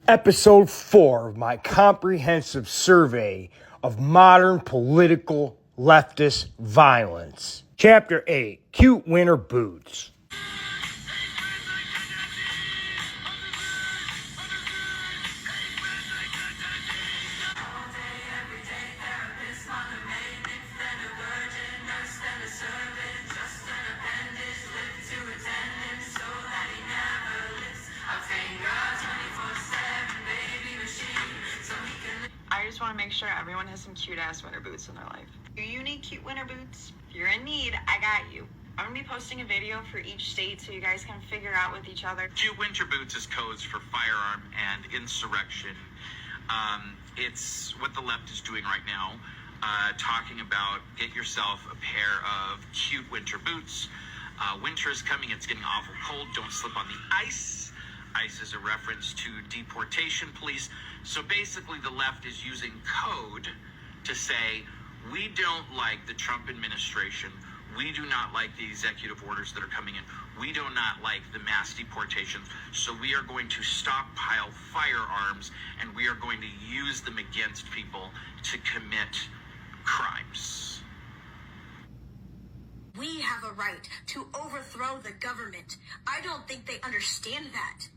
Episode 4 of my comprehensive survey of modern political leftist violence. Chapter 8, Cute Winter Boots. I just want to make sure everyone has some cute-ass winter boots in their life. Do you need cute winter boots? If you're in need, I got you. I'm going to be posting a video for each state so you guys can figure out with each other. Cute winter boots is codes for firearm and insurrection. It's what the left is doing right now, talking about get yourself a pair of cute winter boots. Winter is coming. It's getting awful cold. Don't slip on the ice. ICE is a reference to deportation police. So basically the left is using code to say, we don't like the Trump administration. We do not like the executive orders that are coming in. We do not like the mass deportations. So we are going to stockpile firearms and we are going to use them against people to commit crimes. We have a right to overthrow the government. I don't think they understand that.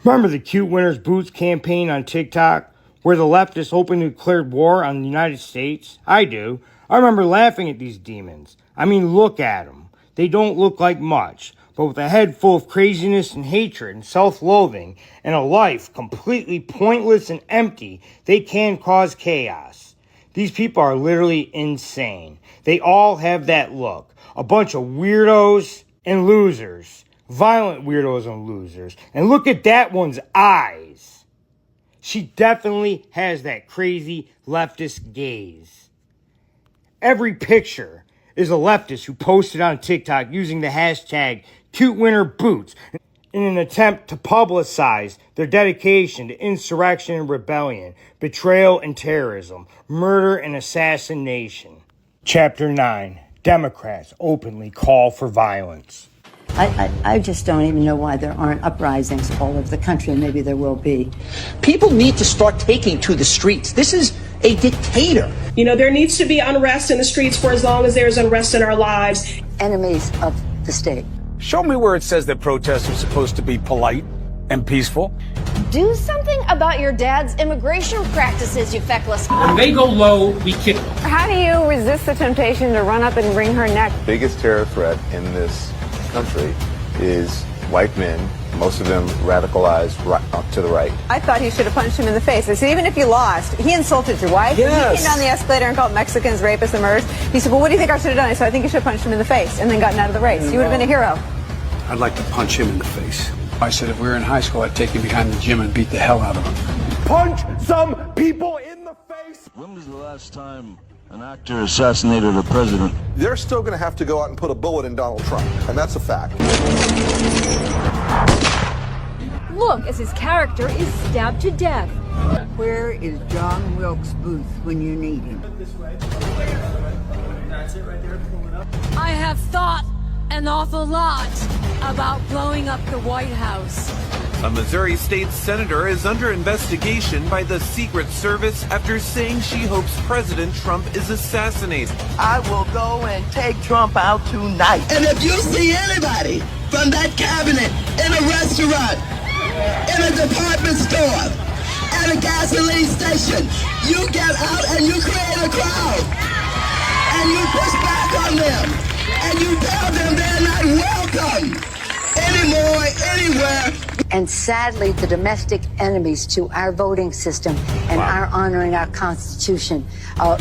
Remember the Cute Winter Boots campaign on TikTok, where the leftists openly declared war on the United States? I do. I remember laughing at these demons. I mean, look at them. They don't look like much, but with a head full of craziness and hatred and self-loathing, and a life completely pointless and empty, they can cause chaos. These people are literally insane. They all have that look. A bunch of weirdos and losers. Violent weirdos and losers. And look at that one's eyes. She definitely has that crazy leftist gaze. Every picture is a leftist who posted on TikTok using the hashtag #CuteWinterBoots in an attempt to publicize their dedication to insurrection and rebellion, betrayal and terrorism, murder and assassination. Chapter 9. Democrats openly call for violence. I just don't even know why there aren't uprisings all over the country, and maybe there will be. People need to start taking to the streets. This is a dictator. You know, there needs to be unrest in the streets for as long as there's unrest in our lives. Enemies of the state. Show me where it says that protests are supposed to be polite and peaceful. Do something about your dad's immigration practices, you feckless. When they go low, we kick them. How do you resist the temptation to run up and wring her neck? The biggest terror threat in this country is white men, most of them radicalized to the right. I thought he should have punched him in the face. I said, even if you lost, he insulted your wife. Yes. He came down the escalator and called Mexicans rapists and murderers. He said, well, what do you think I should have done? I said, I think you should have punched him in the face and then gotten out of the race. You would have been a hero. I'd like to punch him in the face. I said if we were in high school, I'd take him behind the gym and beat the hell out of him. Punch some people in the face! When was the last time an actor assassinated a president? They're still going to have to go out and put a bullet in Donald Trump, and that's a fact. Look, as his character is stabbed to death. Where is John Wilkes Booth when you need him? I have thought an awful lot about blowing up the White House. A Missouri state senator is under investigation by the Secret Service after saying she hopes President Trump is assassinated. I will go and take Trump out tonight. And if you see anybody from that cabinet in a restaurant, in a department store, at a gasoline station, you get out and you create a crowd. And you push back on them. And you tell them they're not welcome anymore, anywhere. And sadly, the domestic enemies to our voting system and our honoring our Constitution are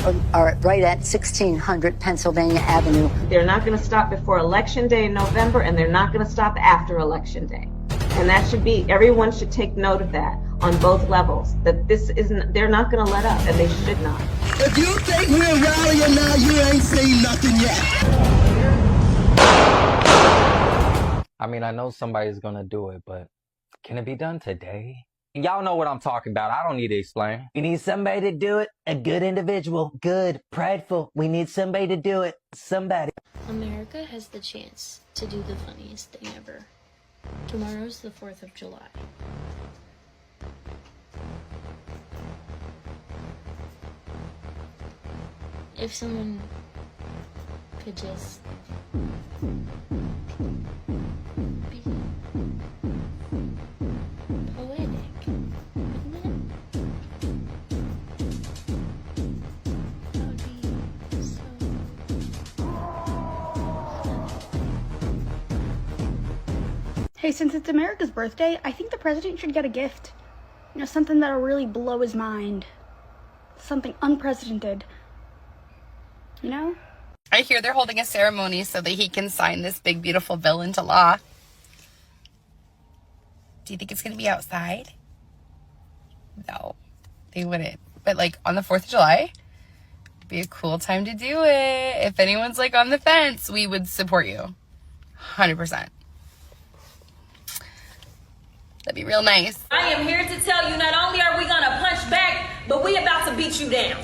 right at 1600 Pennsylvania Avenue. They're not going to stop before Election Day in November, and they're not going to stop after Election Day. And that should be, everyone should take note of that on both levels, that this isn't, they're not going to let up, and they should not. If you think we're rallying now, you ain't seen nothing yet. I mean, I know somebody's gonna do it, but can it be done today? Y'all know what I'm talking about. I don't need to explain. We need somebody to do it. A good individual. Good. Prideful. We need somebody to do it. Somebody. America has the chance to do the funniest thing ever. Tomorrow's the 4th of July. if someone could just be poetic, wouldn't it? That would be so... Hey, since it's America's birthday, I think the president should get a gift. You know, something that'll really blow his mind. Something unprecedented. You know? I hear they're holding a ceremony so that he can sign this big, beautiful bill into law. Do you think it's going to be outside? No, they wouldn't. But like on the 4th of July, it'd be a cool time to do it. If anyone's like on the fence, we would support you. 100%. That'd be real nice. I am here to tell you, not only are we gonna punch back, but we about to beat you down.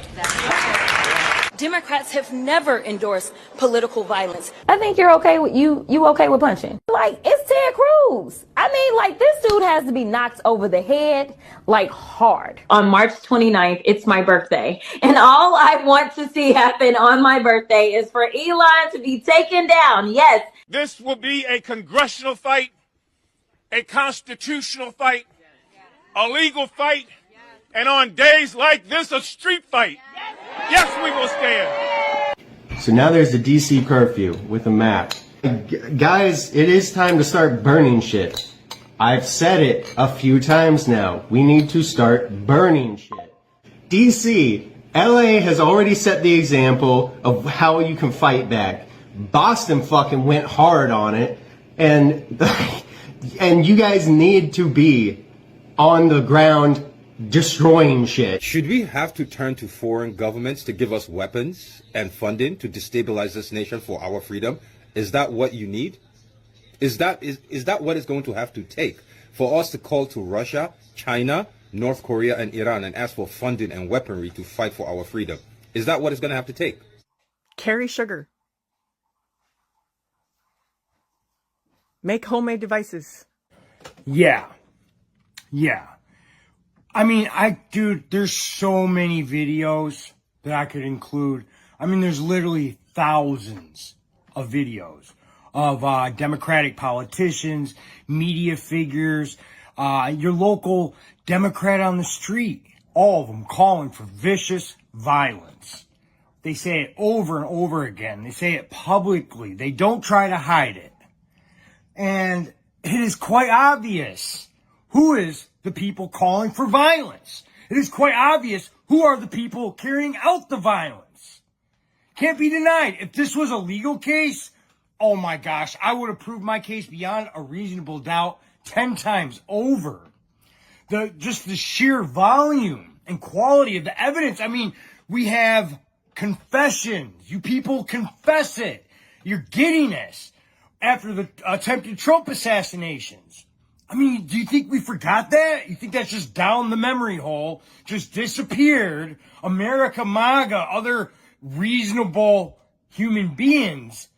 Democrats have never endorsed political violence. I think you're okay with you okay with punching. Like, it's Ted Cruz. I mean, like, this dude has to be knocked over the head, like, hard. On March 29th, it's my birthday. And all I want to see happen on my birthday is for Elon to be taken down. Yes. This will be a congressional fight, a constitutional fight, a legal fight, and on days like this, a street fight. Yes, we will stand. So now there's the DC curfew with a map. Guys, it is time to start burning shit. I've said it a few times now. We need to start burning shit. DC, LA has already set the example of how you can fight back. Boston fucking went hard on it, and you guys need to be on the ground destroying shit. Should we have to turn to foreign governments to give us weapons and funding to destabilize this nation for our freedom? Is that what you need? Is that what it's going to have to take for us to call to Russia, China, North Korea, and Iran and ask for funding and weaponry to fight for our freedom? Is that what it's going to have to take? Carry sugar. Make homemade devices. Yeah. I mean, dude, there's so many videos that I could include. I mean, there's literally thousands of videos of Democratic politicians, media figures, your local Democrat on the street, all of them calling for vicious violence. They say it over and over again. They say it publicly. They don't try to hide it. And it is quite obvious who is the people calling for violence. It is quite obvious who are the people carrying out the violence. Can't be denied. If this was a legal case, oh my gosh, I would have proved my case beyond a reasonable doubt 10 times over. Just the sheer volume and quality of the evidence. I mean, we have confessions. You people confess it. You're getting this after the attempted Trump assassinations. I mean, do you think we forgot that? You think that's just down the memory hole, just disappeared? America, MAGA, other reasonable human beings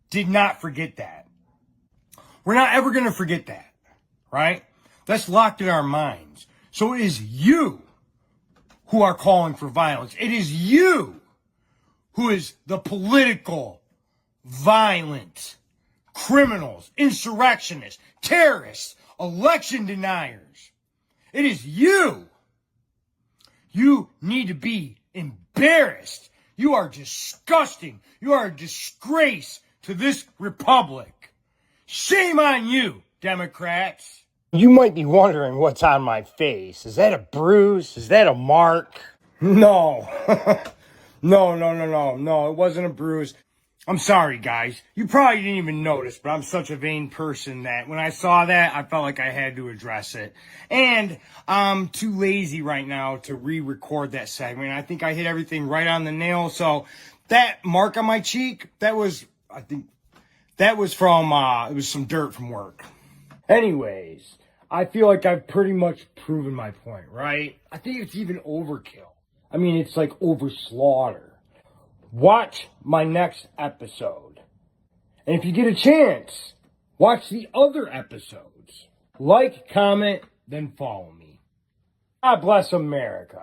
did not forget that. We're not ever going to forget that, right? That's locked in our minds. So it is you who are calling for violence. It is you who is the political, violent criminals, insurrectionists, terrorists, election deniers. It is you. You need to be embarrassed. You are disgusting. You are a disgrace to this republic. Shame on you, Democrats. You might be wondering what's on my face. Is that a bruise? Is that a mark? No. No, it wasn't a bruise. I'm sorry, guys. You probably didn't even notice, but I'm such a vain person that when I saw that, I felt like I had to address it. And I'm too lazy right now to re-record that segment. I think I hit everything right on the nail. So that mark on my cheek, that was from, it was some dirt from work. Anyways, I feel like I've pretty much proven my point, right? I think it's even overkill. I mean, it's like over slaughter. Watch my next episode. And if you get a chance, watch the other episodes. Like, comment, then follow me. God bless America.